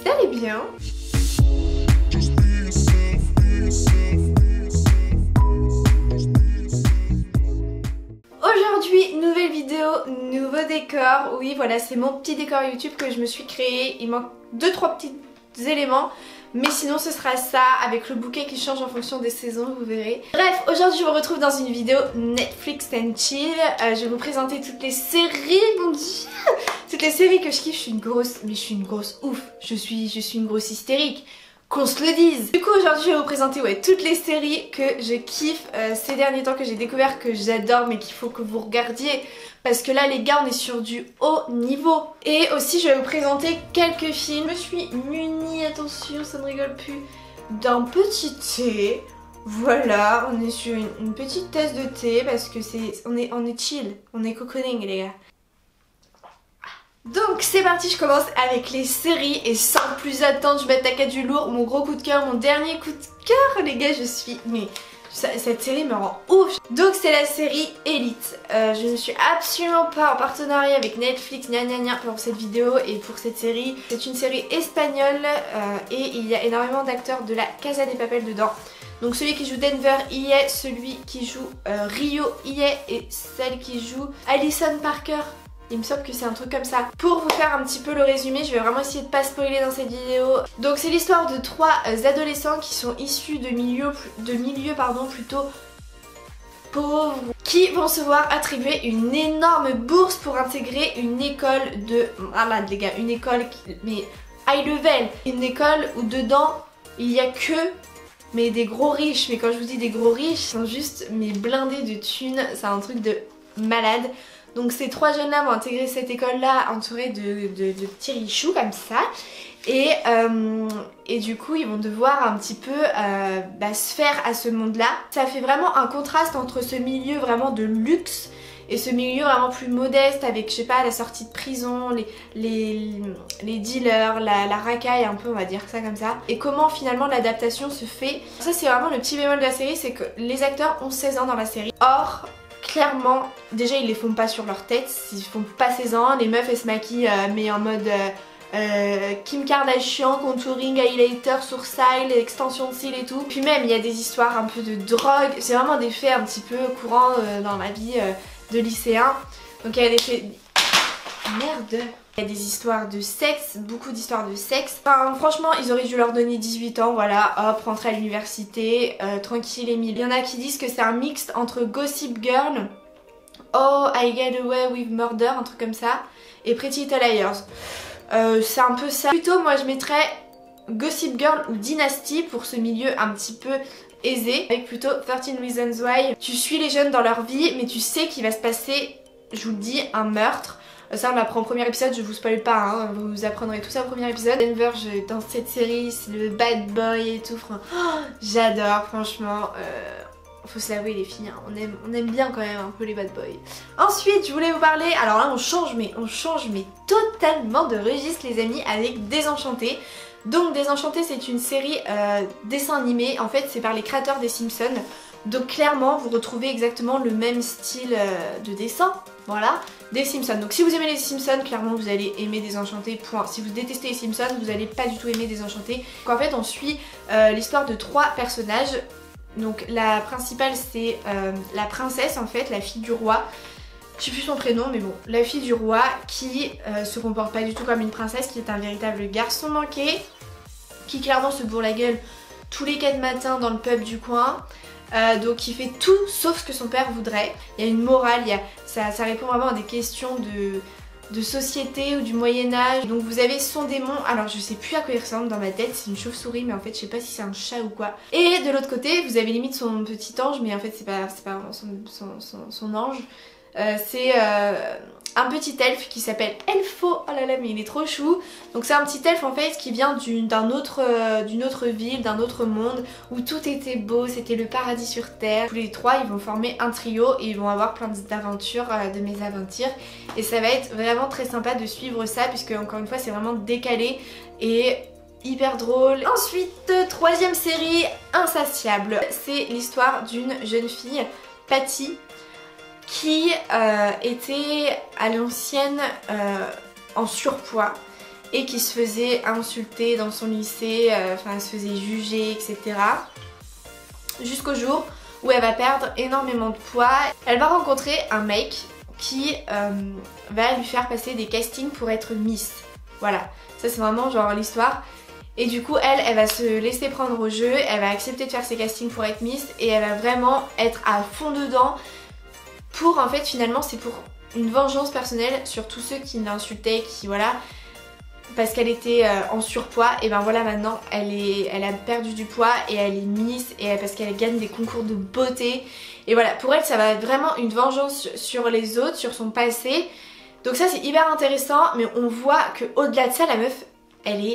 allez bien. Aujourd'hui, nouvelle vidéo, nouveau décor. Oui, voilà, c'est mon petit décor YouTube que je me suis créé. Il manque 2-3 petits éléments. Mais sinon ce sera ça avec le bouquet qui change en fonction des saisons, vous verrez. Bref, aujourd'hui je vous retrouve dans une vidéo Netflix and Chill. Je vais vous présenter toutes les séries, mon dieu, toutes les séries que je kiffe. Je suis une grosse ouf. Je suis une grosse hystérique. Qu'on se le dise. Du coup aujourd'hui je vais vous présenter toutes les séries que je kiffe ces derniers temps, que j'ai découvert, que j'adore mais qu'il faut que vous regardiez. Parce que là les gars on est sur du haut niveau. Et aussi je vais vous présenter quelques films. Je me suis munie, attention ça ne rigole plus, d'un petit thé. Voilà, on est sur une petite tasse de thé parce que on est chill, on est cocooning les gars. Donc c'est parti, je commence avec les séries et sans plus attendre je m'attaque à du lourd. Mon gros coup de cœur, mon dernier coup de cœur les gars, cette série me rend ouf. Donc c'est la série Elite. Je ne suis absolument pas en partenariat avec Netflix pour cette vidéo et pour cette série. C'est une série espagnole et il y a énormément d'acteurs de la Casa de Papel dedans. Donc celui qui joue Denver y est, celui qui joue Rio y est et celle qui joue Alison Parker. Il me semble que c'est un truc comme ça. Pour vous faire un petit peu le résumé, je vais vraiment essayer de pas spoiler dans cette vidéo. Donc c'est l'histoire de 3 adolescents qui sont issus de milieux plutôt pauvres, qui vont se voir attribuer une énorme bourse pour intégrer une école de... malade les gars, une école mais high level. Une école où dedans il y a que... mais des gros riches. Mais quand je vous dis des gros riches, ils sont juste mais blindés de thunes. C'est un truc de malade. Donc ces 3 jeunes-là vont intégrer cette école-là entourés de petits richoux comme ça. Et du coup ils vont devoir un petit peu se faire à ce monde-là. Ça fait vraiment un contraste entre ce milieu vraiment de luxe et ce milieu vraiment plus modeste avec, je sais pas, la sortie de prison, les dealers, la racaille un peu, on va dire ça comme ça. Et comment finalement l'adaptation se fait. Ça c'est vraiment le petit bémol de la série, c'est que les acteurs ont 16 ans dans la série. Or... clairement, déjà ils les font pas sur leur tête, ils font pas 16 ans, les meufs elles se maquillent mais en mode Kim Kardashian, contouring, highlighter, sourcil, extension de cils et tout. Puis même il y a des histoires un peu de drogue, c'est vraiment des faits un petit peu courants dans ma vie de lycéen. Donc il y a des faits... merde. Il y a des histoires de sexe, beaucoup d'histoires de sexe. Enfin, franchement, ils auraient dû leur donner 18 ans, voilà, hop, rentrer à l'université, tranquille et mille. Il y en a qui disent que c'est un mixte entre Gossip Girl, Oh, I Get Away with Murder, un truc comme ça, et Pretty Little Liars. C'est un peu ça. Plutôt, moi, je mettrais Gossip Girl ou Dynasty pour ce milieu un petit peu aisé, avec plutôt 13 Reasons Why. Tu suis les jeunes dans leur vie, mais tu sais qu'il va se passer, je vous le dis, un meurtre. Ça on l'apprend au premier épisode, je vous spoil pas, hein, vous apprendrez tout ça au premier épisode. Denver, dans cette série, c'est le bad boy et tout, j'adore franchement, faut se l'avouer les filles, hein, on aime bien quand même un peu les bad boys. Ensuite je voulais vous parler, alors là on change mais totalement de registre les amis avec Désenchanté. Donc Désenchanté c'est une série dessin animé, en fait c'est par les créateurs des Simpsons. Donc clairement vous retrouvez exactement le même style de dessin, voilà, des Simpsons. Donc si vous aimez les Simpsons, clairement vous allez aimer Désenchanté, point. Si vous détestez les Simpsons, vous allez pas du tout aimer Désenchanté. Donc en fait on suit l'histoire de 3 personnages. Donc la principale c'est la princesse en fait, la fille du roi. Je sais plus son prénom mais bon, la fille du roi qui se comporte pas du tout comme une princesse, qui est un véritable garçon manqué, qui clairement se bourre la gueule tous les 4 matins dans le pub du coin. Donc il fait tout sauf ce que son père voudrait. Il y a une morale, ça répond vraiment à des questions de société ou du Moyen-Âge. Donc vous avez son démon, alors je sais plus à quoi il ressemble dans ma tête, c'est une chauve-souris mais en fait je sais pas si c'est un chat ou quoi. Et de l'autre côté vous avez limite son petit ange mais en fait c'est pas vraiment son ange. C'est un petit elfe qui s'appelle Elfo, oh là là mais il est trop chou. Donc c'est un petit elfe en fait qui vient d'une autre ville, d'un autre monde où tout était beau, c'était le paradis sur terre. Tous les 3 ils vont former un trio et ils vont avoir plein d'aventures, de mésaventures. Et ça va être vraiment très sympa de suivre ça puisque encore une fois c'est vraiment décalé et hyper drôle. Ensuite, 3e série, Insatiable. C'est l'histoire d'une jeune fille, Patty, qui était à l'ancienne en surpoids et qui se faisait insulter dans son lycée, enfin elle se faisait juger, etc. Jusqu'au jour où elle va perdre énormément de poids. Elle va rencontrer un mec qui va lui faire passer des castings pour être Miss. Voilà, ça c'est vraiment genre l'histoire. Et du coup elle va se laisser prendre au jeu, elle va accepter de faire ses castings pour être Miss et elle va vraiment être à fond dedans pour en fait finalement c'est pour une vengeance personnelle sur tous ceux qui l'insultaient, qui voilà, parce qu'elle était en surpoids et ben voilà maintenant elle a perdu du poids et elle est Miss et parce qu'elle gagne des concours de beauté et voilà pour elle ça va être vraiment une vengeance sur les autres, sur son passé. Donc ça c'est hyper intéressant mais on voit que au-delà de ça la meuf elle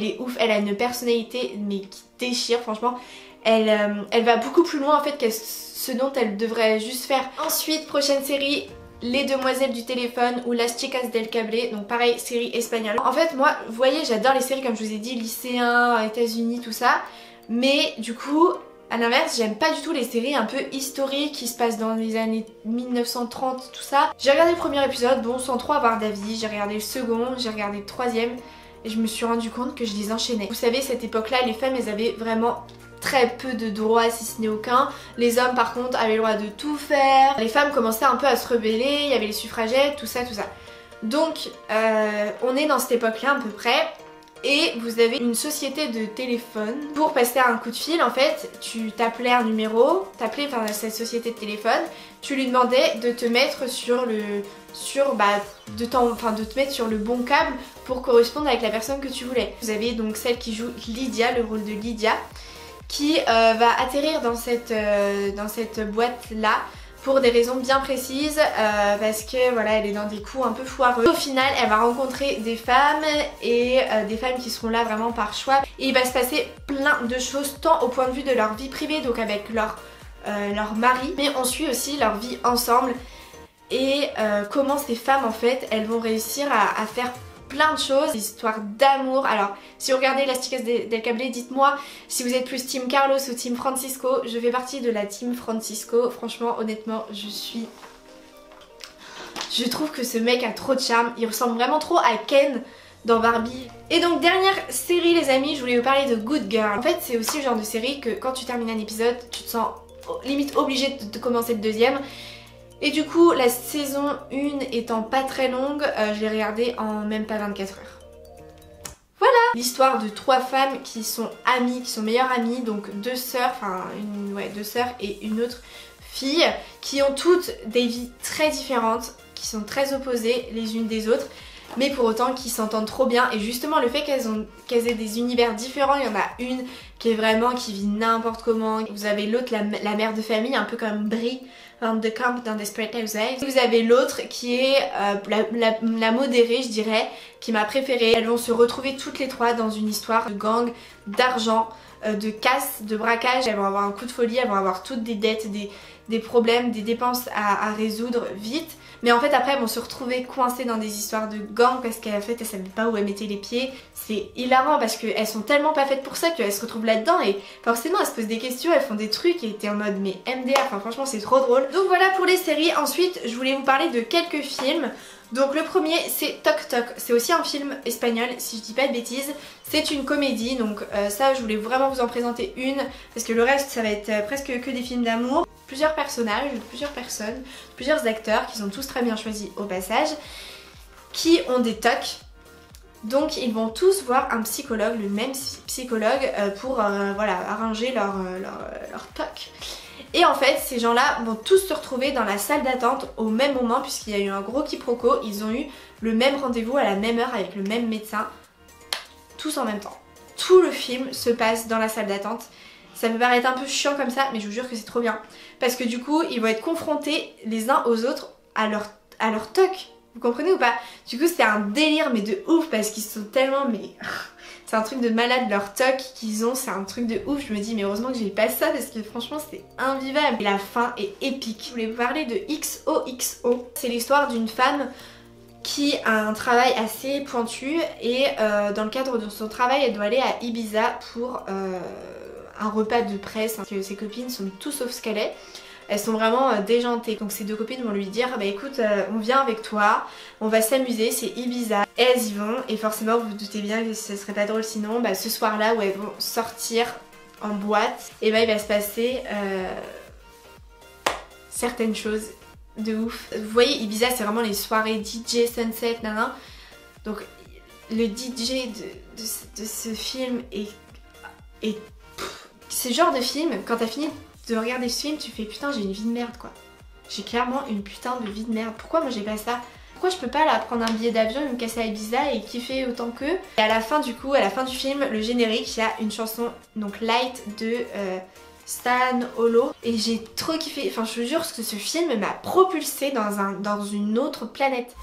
est ouf, elle a une personnalité mais qui déchire franchement. Elle va beaucoup plus loin en fait que ce dont elle devrait juste faire. Ensuite prochaine série, Les Demoiselles du téléphone ou Las Chicas del Cable, donc pareil série espagnole. En fait moi vous voyez j'adore les séries comme je vous ai dit, lycéens, États-Unis tout ça, mais du coup à l'inverse j'aime pas du tout les séries un peu historiques qui se passent dans les années 1930 tout ça. J'ai regardé le premier épisode, bon sans trop avoir d'avis, j'ai regardé le second, j'ai regardé le troisième et je me suis rendu compte que je les enchaînais. Vous savez cette époque là les femmes elles avaient vraiment très peu de droits si ce n'est aucun. Les hommes par contre avaient le droit de tout faire. Les femmes commençaient un peu à se rebeller, il y avait les suffragettes, tout ça, tout ça. Donc on est dans cette époque là à peu près. Et vous avez une société de téléphone. Pour passer un coup de fil en fait, tu t'appelais un numéro, t'appelais enfin cette société de téléphone, tu lui demandais de te mettre sur le de te mettre sur le bon câble pour correspondre avec la personne que tu voulais. Vous avez donc celle qui joue Lydia, le rôle de Lydia, qui va atterrir dans cette boîte là pour des raisons bien précises parce que voilà elle est dans des coups un peu foireux. Au final elle va rencontrer des femmes et des femmes qui seront là vraiment par choix et il va se passer plein de choses tant au point de vue de leur vie privée donc avec leur mari, mais on suit aussi leur vie ensemble et comment ces femmes en fait elles vont réussir à faire plein de choses, des histoires d'amour. Alors si vous regardez Las Chicas del Cable, dites-moi si vous êtes plus team Carlos ou team Francisco. Je fais partie de la team Francisco, franchement honnêtement je trouve que ce mec a trop de charme, il ressemble vraiment trop à Ken dans Barbie. Et donc dernière série les amis, je voulais vous parler de Good Girl. En fait c'est aussi le genre de série que quand tu termines un épisode tu te sens limite obligé de commencer le deuxième. Et du coup la saison 1 étant pas très longue, je l'ai regardée en même pas 24 heures. Voilà l'histoire de 3 femmes qui sont amies, qui sont meilleures amies, donc 2 sœurs, enfin 2 sœurs et une autre fille, qui ont toutes des vies très différentes, qui sont très opposées les unes des autres, mais pour autant qui s'entendent trop bien. Et justement le fait qu'elles aient des univers différents, il y en a une qui est vraiment qui vit n'importe comment, vous avez l'autre la mère de famille un peu comme Brie de Camp dans Desperate Housewives. Vous avez l'autre qui est la modérée je dirais, qui m'a préférée. Elles vont se retrouver toutes les 3 dans une histoire de gang, d'argent, de casse, de braquage. Elles vont avoir un coup de folie, elles vont avoir toutes des dettes, des problèmes, des dépenses à résoudre vite. Mais en fait après elles vont se retrouver coincées dans des histoires de gang parce qu'en fait elles savaient pas où elles mettaient les pieds. C'est hilarant parce qu'elles sont tellement pas faites pour ça qu'elles se retrouvent là-dedans et forcément elles se posent des questions, elles font des trucs et t'es en mode mais MDR, enfin franchement c'est trop drôle. Donc voilà pour les séries. Ensuite je voulais vous parler de quelques films. Donc le premier c'est Toc Toc, c'est aussi un film espagnol si je dis pas de bêtises. C'est une comédie donc ça je voulais vraiment vous en présenter une parce que le reste ça va être presque que des films d'amour. Plusieurs personnages, plusieurs personnes, plusieurs acteurs qui sont tous très bien choisis au passage, qui ont des TOC. Donc ils vont tous voir un psychologue, le même psychologue pour voilà, arranger leur TOC. Et en fait ces gens-là vont tous se retrouver dans la salle d'attente au même moment puisqu'il y a eu un gros quiproquo, ils ont eu le même rendez-vous à la même heure avec le même médecin, tous en même temps. Tout le film se passe dans la salle d'attente. Ça peut paraître un peu chiant comme ça mais je vous jure que c'est trop bien. Parce que du coup ils vont être confrontés les uns aux autres à leur TOC. Vous comprenez ou pas? Du coup c'est un délire mais de ouf parce qu'ils sont tellement mais... C'est un truc de malade leur TOC qu'ils ont, c'est un truc de ouf. Je me dis mais heureusement que j'ai pas ça parce que franchement c'est invivable. Et la fin est épique. Je voulais vous parler de XOXO. C'est l'histoire d'une femme qui a un travail assez pointu et dans le cadre de son travail elle doit aller à Ibiza pour un repas de presse. Ses copines sont tout sauf ce qu'elle est. elles sont vraiment déjantées. Donc ces deux copines vont lui dire bah écoute on vient avec toi, on va s'amuser, c'est Ibiza. Et elles y vont et forcément vous vous doutez bien que ce serait pas drôle sinon, bah ce soir là où elles vont sortir en boîte, et bah il va se passer certaines choses de ouf. Vous voyez Ibiza c'est vraiment les soirées DJ, sunset, nanana. Donc le DJ de ce film est ce genre de film, quand t'as fini de regarder ce film, tu fais putain j'ai une vie de merde quoi. J'ai clairement une putain de vie de merde. Pourquoi moi j'ai pas ça? Pourquoi je peux pas là prendre un billet d'avion et me casser à Ibiza et kiffer autant qu'eux? Et à la fin du coup, à la fin du film, le générique, il y a une chanson donc Light de Stan Holo. Et j'ai trop kiffé, enfin je vous jure que ce film m'a propulsée dans une autre planète.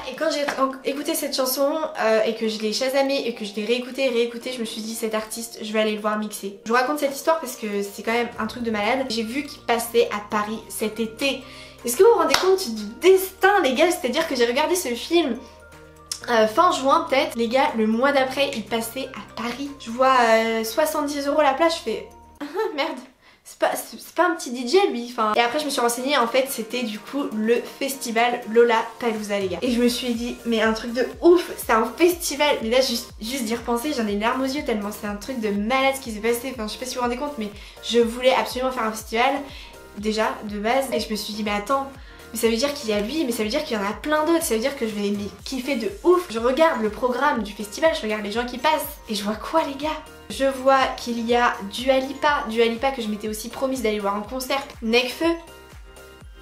Et quand j'ai écouté cette chanson et que je l'ai chasamée et que je l'ai réécoutée, je me suis dit cet artiste, je vais aller le voir mixer. Je vous raconte cette histoire parce que c'est quand même un truc de malade. J'ai vu qu'il passait à Paris cet été. Est-ce que vous vous rendez compte du destin les gars? C'est-à-dire que j'ai regardé ce film fin juin peut-être. Les gars, le mois d'après, il passait à Paris. Je vois 70 € la place, je fais merde. C'est pas un petit DJ lui, enfin. Et après je me suis renseignée, en fait c'était du coup le festival Lollapalooza les gars. Et je me suis dit mais un truc de ouf, c'est un festival. Mais là juste d'y repenser j'en ai les larmes aux yeux tellement c'est un truc de malade ce qui s'est passé. Enfin je sais pas si vous vous rendez compte mais je voulais absolument faire un festival déjà de base. Et je me suis dit mais attends, mais ça veut dire qu'il y a lui, mais ça veut dire qu'il y en a plein d'autres, ça veut dire que je vais kiffer de ouf. Je regarde le programme du festival, je regarde les gens qui passent et je vois quoi les gars? Je vois qu'il y a Dua Lipa que je m'étais aussi promise d'aller voir en concert, Nekfeu,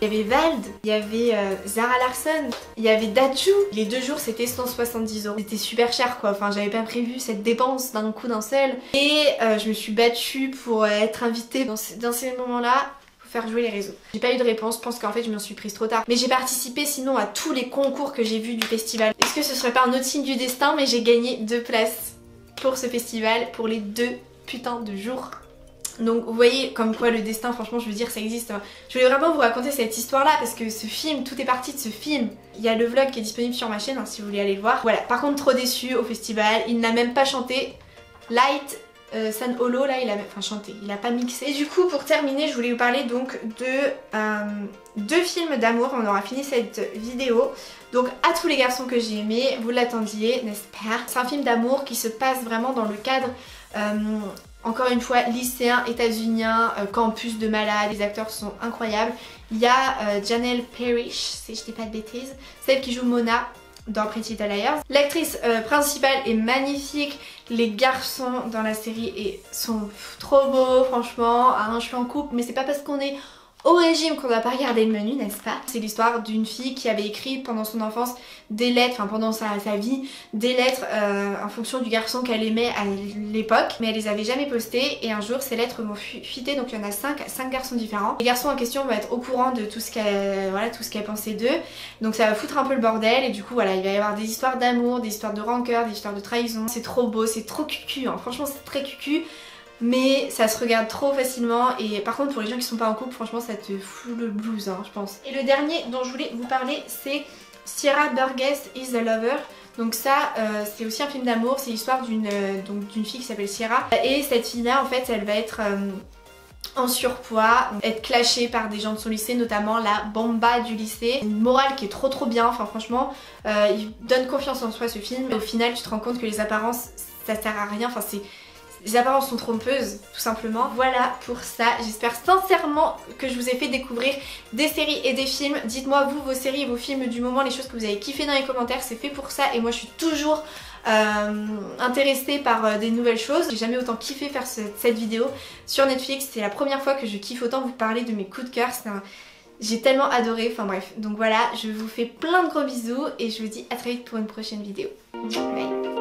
il y avait Vald, il y avait Zara Larsson, il y avait Dadju. Les 2 jours c'était 170 €. C'était super cher quoi, enfin j'avais pas prévu cette dépense d'un coup d'un seul. Et je me suis battue pour être invitée dans ces moments-là. Faire jouer les réseaux. J'ai pas eu de réponse, je pense qu'en fait je m'en suis prise trop tard. Mais j'ai participé sinon à tous les concours que j'ai vus du festival. Est-ce que ce serait pas un autre signe du destin? Mais j'ai gagné 2 places pour ce festival pour les 2 putains de jours. Donc vous voyez comme quoi le destin, franchement je veux dire ça existe. Je voulais vraiment vous raconter cette histoire là parce que ce film, tout est parti de ce film. Il y a le vlog qui est disponible sur ma chaîne hein, si vous voulez aller le voir. Voilà, par contre trop déçue au festival, il n'a même pas chanté Light. Stan Holo là il a chanté, il a pas mixé. Et du coup pour terminer je voulais vous parler donc de 2 films d'amour. On aura fini cette vidéo. Donc à tous les garçons que j'ai aimés, vous l'attendiez n'est-ce pas? C'est un film d'amour qui se passe vraiment dans le cadre encore une fois lycéen, états-unien, campus de malades. Les acteurs sont incroyables. Il y a Janelle Parrish, si je dis pas de bêtises, celle qui joue Mona dans Pretty Little Liars. L'actrice principale est magnifique, les garçons dans la série sont trop beaux franchement. Je suis en couple mais c'est pas parce qu'on est au régime qu'on doit pas regarder le menu, n'est-ce pas? C'est l'histoire d'une fille qui avait écrit pendant son enfance des lettres, enfin pendant sa vie, des lettres en fonction du garçon qu'elle aimait à l'époque, mais elle les avait jamais postées et un jour ces lettres vont fuiter, donc il y en a 5 garçons différents. Les garçons en question vont être au courant de tout ce qu'elle pensait d'eux, donc ça va foutre un peu le bordel et du coup voilà, il va y avoir des histoires d'amour, des histoires de rancœur, des histoires de trahison. C'est trop beau, c'est trop cucu, hein. Franchement c'est très cucu. Mais ça se regarde trop facilement et par contre pour les gens qui sont pas en couple franchement ça te fout le blues hein, je pense. Et le dernier dont je voulais vous parler c'est Sierra Burgess is a Lover. Donc ça c'est aussi un film d'amour, c'est l'histoire d'une fille qui s'appelle Sierra. Et cette fille là en fait elle va être en surpoids, être clashée par des gens de son lycée, notamment la bomba du lycée. Une morale qui est trop bien, enfin franchement il donne confiance en soi ce film. Et au final tu te rends compte que les apparences ça sert à rien, enfin les apparences sont trompeuses, tout simplement. Voilà pour ça, j'espère sincèrement que je vous ai fait découvrir des séries et des films. Dites-moi vous, vos séries et vos films du moment, les choses que vous avez kiffé dans les commentaires, c'est fait pour ça. Et moi je suis toujours intéressée par des nouvelles choses. J'ai jamais autant kiffé faire cette vidéo sur Netflix. C'est la première fois que je kiffe autant vous parler de mes coups de cœur. J'ai tellement adoré, enfin bref. Donc voilà, je vous fais plein de gros bisous et je vous dis à très vite pour une prochaine vidéo. Bye.